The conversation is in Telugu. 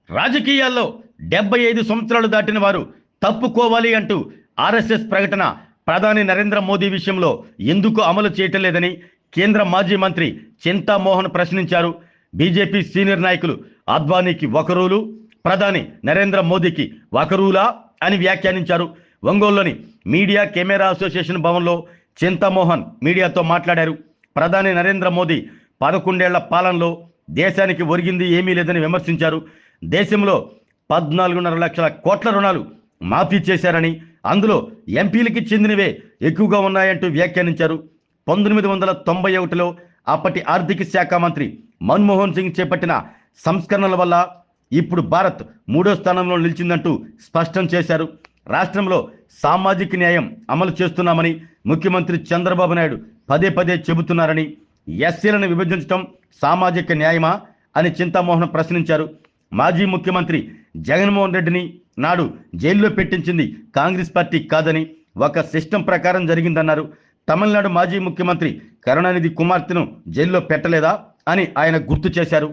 రాజకీయాల్లో 75 సంవత్సరాలు దాటిన వారు తప్పుకోవాలి అంటూ ఆర్ఎస్ఎస్ ప్రకటన ప్రధాని నరేంద్ర మోదీ విషయంలో ఎందుకు అమలు చేయటం లేదని కేంద్ర మాజీ మంత్రి చింతామోహన్ ప్రశ్నించారు. బీజేపీ సీనియర్ నాయకులు అద్వానీకి ఒక రూలు, ప్రధాని నరేంద్ర మోదీకి ఒక రూలా అని వ్యాఖ్యానించారు. ఒంగోలులోని మీడియా కెమెరా అసోసియేషన్ భవన్లో చింతామోహన్ మీడియాతో మాట్లాడారు. ప్రధాని నరేంద్ర మోదీ 11 ఏళ్ల పాలనలో దేశానికి ఒరిగింది ఏమీ లేదని విమర్శించారు. దేశంలో 14.5 లక్షల కోట్ల రుణాలు మాఫీ చేశారని, అందులో ఎంపీలకి చెందినవే ఎక్కువగా ఉన్నాయంటూ వ్యాఖ్యానించారు. 1991లో అప్పటి ఆర్థిక శాఖ మంత్రి మన్మోహన్ సింగ్ చేపట్టిన సంస్కరణల వల్ల ఇప్పుడు భారత్ 3వ స్థానంలో నిలిచిందంటూ స్పష్టం చేశారు. రాష్ట్రంలో సామాజిక న్యాయం అమలు చేస్తున్నామని ముఖ్యమంత్రి చంద్రబాబు నాయుడు పదే పదే చెబుతున్నారని, ఎస్సీలను విభజించడం సామాజిక న్యాయమా అని చింతామోహన్ ప్రశ్నించారు. మాజీ ముఖ్యమంత్రి జగన్మోహన్ రెడ్డిని నాడు జైల్లో పెట్టించింది కాంగ్రెస్ పార్టీ కాదని, ఒక సిస్టం ప్రకారం జరిగిందన్నారు. తమిళనాడు మాజీ ముఖ్యమంత్రి కరుణానిధి కుమార్తెను జైల్లో పెట్టలేదా అని ఆయన గుర్తు చేశారు.